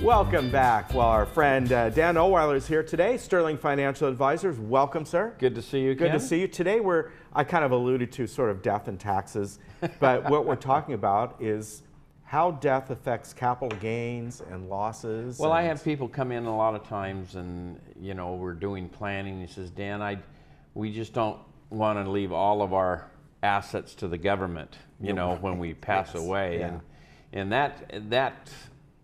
Welcome back. Well, our friend Dan Oweiler is here today, Sterling Financial Advisors. Welcome, sir. Good to see you, Ken. Good to see you. Today, I kind of alluded to sort of death and taxes, but what we're talking about is how death affects capital gains and losses. Well, I have people come in a lot of times and, you know, we're doing planning. He says, Dan, we just don't want to leave all of our assets to the government, you know, when we pass away. Yeah. And that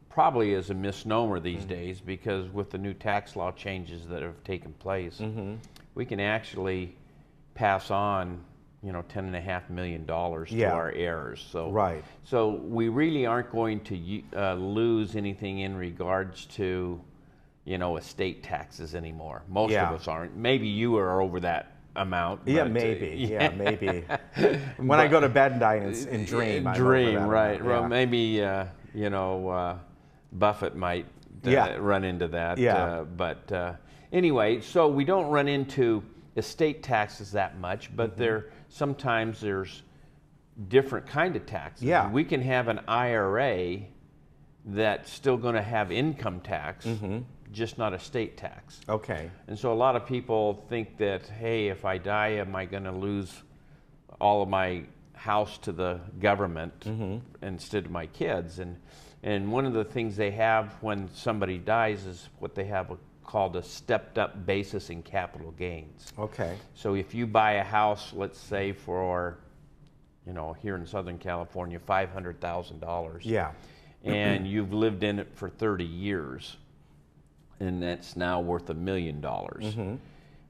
probably is a misnomer these days, because with the new tax law changes that have taken place, we can actually pass on, you know, $10.5 million to our heirs. So we really aren't going to lose anything in regards to, you know, estate taxes anymore. Most of us aren't. Maybe you are over that amount. Yeah, but, maybe. Yeah, maybe. When I go to bed and I dream. Dream, right? Well, maybe you know, Buffett might run into that. But anyway, so we don't run into estate taxes that much, but sometimes there's different kind of taxes. Yeah. We can have an IRA that's still going to have income tax, just not estate tax. Okay. And so a lot of people think that, hey, if I die, am I going to lose all of my house to the government instead of my kids? And one of the things they have when somebody dies is what they have called a stepped up basis in capital gains. Okay. So if you buy a house, let's say for, you know, here in Southern California, $500,000. Yeah. And you've lived in it for 30 years, and that's now worth $1 million.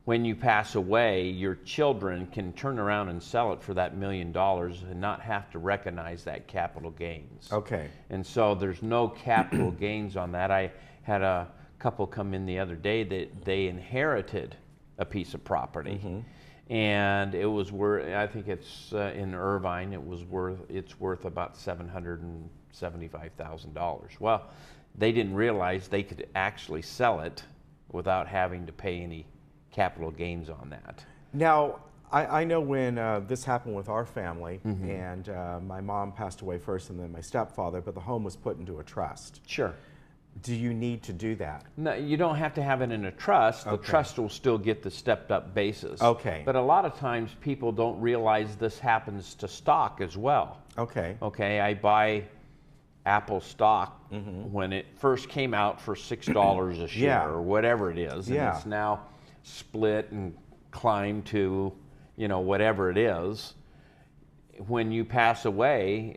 When you pass away, your children can turn around and sell it for that $1 million and not have to recognize that capital gains. Okay. And so there's no capital gains on that. I had a couple come in the other day that they inherited a piece of property, and it was worth, I think it's in Irvine, it's worth about $775,000. Well, they didn't realize they could actually sell it without having to pay any capital gains on that. Now, I know when this happened with our family, and my mom passed away first and then my stepfather, but the home was put into a trust. Sure. Do you need to do that? No, you don't have to have it in a trust. The trust will still get the stepped up basis. Okay. But a lot of times people don't realize this happens to stock as well. Okay. Okay, I buy Apple stock when it first came out for $6 a share or whatever it is, and it's now split and climbed to, you know, whatever it is. When you pass away,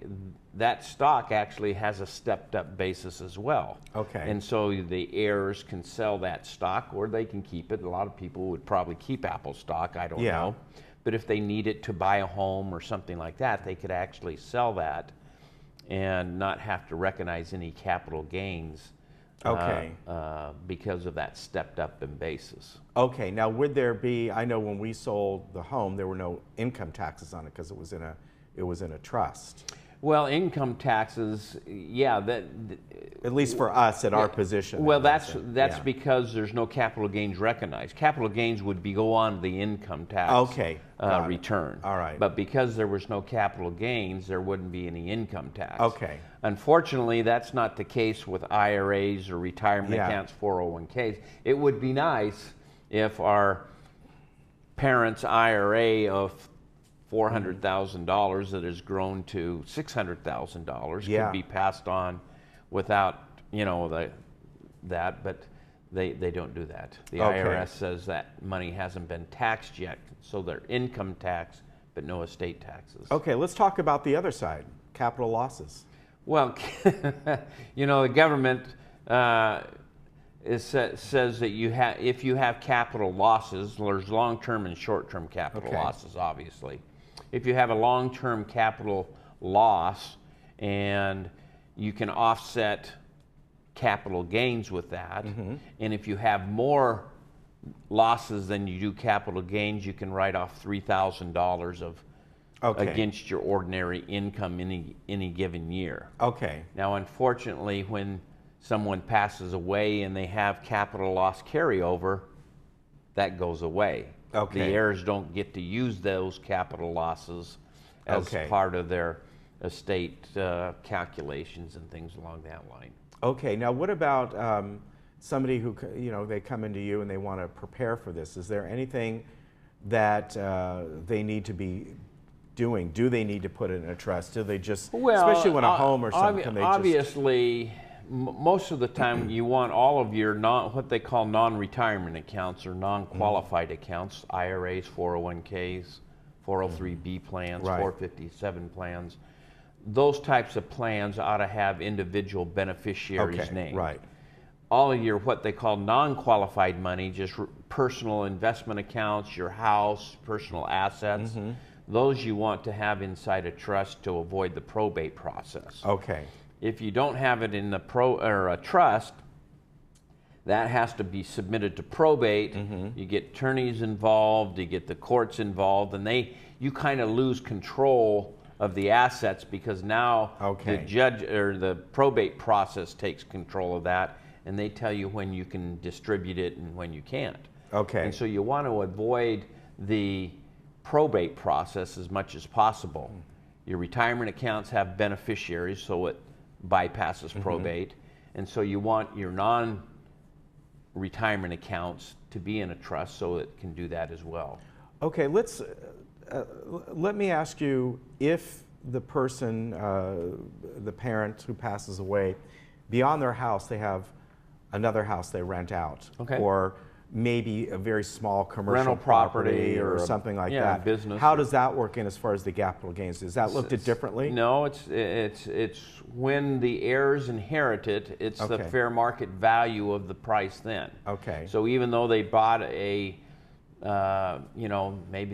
that stock actually has a stepped up basis as well. Okay. And so the heirs can sell that stock, or they can keep it. A lot of people would probably keep Apple stock, I don't know. But if they need it to buy a home or something like that, they could actually sell that and not have to recognize any capital gains because of that stepped up in basis. Okay, now would there be, I know when we sold the home, there were no income taxes on it because it was in a trust. Well, income taxes, at least for us at our position. Well, that's because there's no capital gains recognized. Capital gains would go on the income tax return. All right. But because there was no capital gains, there wouldn't be any income tax. Okay. Unfortunately, that's not the case with IRAs or retirement accounts, 401ks. It would be nice if our parents' IRA of $400,000 that has grown to $600,000 could be passed on without, you know, that, but they don't do that. The IRS says that money hasn't been taxed yet, so they're income tax, but no estate taxes. Okay, let's talk about the other side, capital losses. Well, you know, the government says that if you have capital losses, there's long-term and short-term capital losses, obviously. If you have a long-term capital loss and you can offset capital gains with that, and if you have more losses than you do capital gains, you can write off $3,000 of against your ordinary income any given year. Okay. Now, unfortunately, when someone passes away and they have capital loss carryover, that goes away. Okay. The heirs don't get to use those capital losses as part of their estate calculations and things along that line. Okay, now what about somebody who, they come into you and they want to prepare for this? Is there anything that they need to be doing? Do they need to put it in a trust? Do they just, especially when a home or something, can they obviously, most of the time you want all of your what they call non-retirement accounts or non-qualified accounts, IRAs, 401ks, 403B plans, 457 plans. Those types of plans ought to have individual beneficiaries' names. Right. All of your what they call non-qualified money, just personal investment accounts, your house, personal assets, those you want to have inside a trust to avoid the probate process. Okay. If you don't have it in a trust, that has to be submitted to probate. You get attorneys involved, you get the courts involved, and you kind of lose control of the assets because now the judge or the probate process takes control of that, and they tell you when you can distribute it and when you can't. Okay. And so you want to avoid the probate process as much as possible. Your retirement accounts have beneficiaries, so it bypasses probate, and so you want your non-retirement accounts to be in a trust so it can do that as well. Okay, let me ask you, if the person, the parent who passes away, beyond their house they have another house they rent out, or maybe a very small commercial rental property or something like that. Business. How does that work in as far as the capital gains? Is that looked at differently? No, it's when the heirs inherit it, it's the fair market value of the price then. Okay. So even though they bought maybe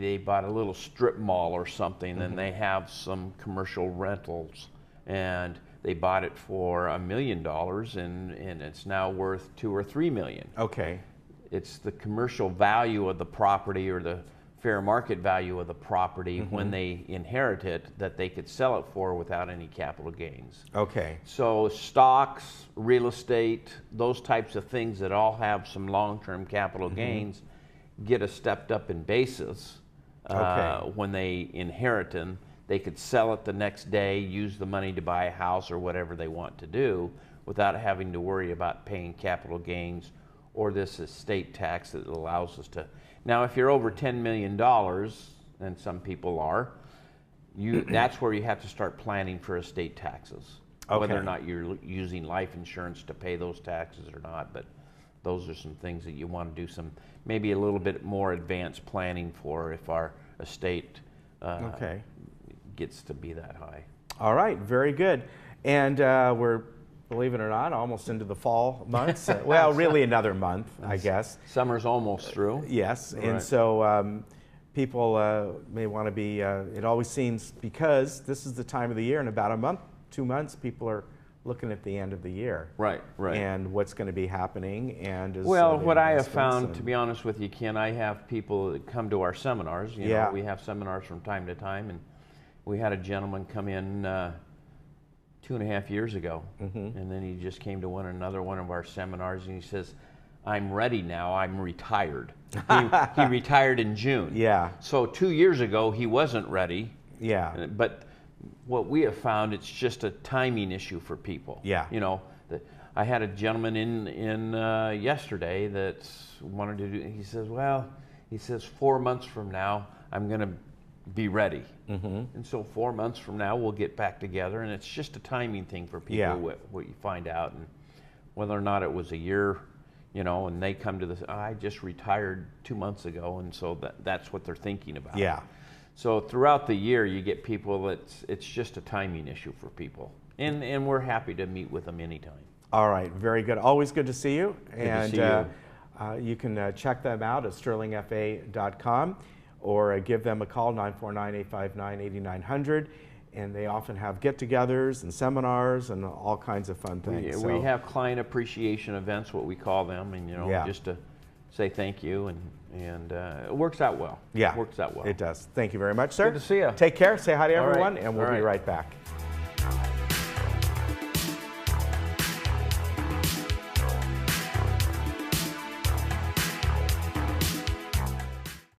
they bought a little strip mall or something, and they have some commercial rentals, and they bought it for $1 million, and it's now worth $2 or $3 million. Okay. It's the commercial value of the property or the fair market value of the property when they inherit it that they could sell it for without any capital gains. Okay. So stocks, real estate, those types of things that all have some long-term capital gains get a stepped up in basis when they inherit them. They could sell it the next day, use the money to buy a house or whatever they want to do without having to worry about paying capital gains or this estate tax that allows us to. Now, if you're over $10 million, and some people are, that's where you have to start planning for estate taxes. Whether or not you're using life insurance to pay those taxes or not, but those are some things that you want to do maybe a little bit more advanced planning for if our estate gets to be that high. All right, very good. And we're, believe it or not, almost into the fall months. Well, really another month, I guess. Summer's almost through. Yes, and so people may want to be, it always seems, because this is the time of the year, in about a month, 2 months, people are looking at the end of the year. Right. And what's going to be happening. And what I have found, to be honest with you, Ken, I have people that come to our seminars. You know, we have seminars from time to time, and we had a gentleman come in 2.5 years ago, and then he just came to another one of our seminars, and he says, "I'm ready now. I'm retired." He retired in June. Yeah. So 2 years ago he wasn't ready. Yeah. But what we have found, it's just a timing issue for people. Yeah. You know, I had a gentleman in yesterday that wanted to do. He says, "Well," he says, "4 months from now I'm going to be ready." And so 4 months from now we'll get back together, and it's just a timing thing for people. What you find out, and whether or not it was a year, you know, and they come to this, "I just retired 2 months ago," and so that's what they're thinking about. Yeah. So throughout the year you get people it's just a timing issue for people, and we're happy to meet with them anytime. All right, very good. Always good to see you. Good to see you. You can check them out at sterlingfa.com. or give them a call, 949-859-8900. And they often have get-togethers and seminars and all kinds of fun things. We have client appreciation events, what we call them, and just to say thank you, and it works out well. Yeah, it works out well. It does. Thank you very much, sir. Good to see you. Take care. Say hi to everyone, and we'll be right back.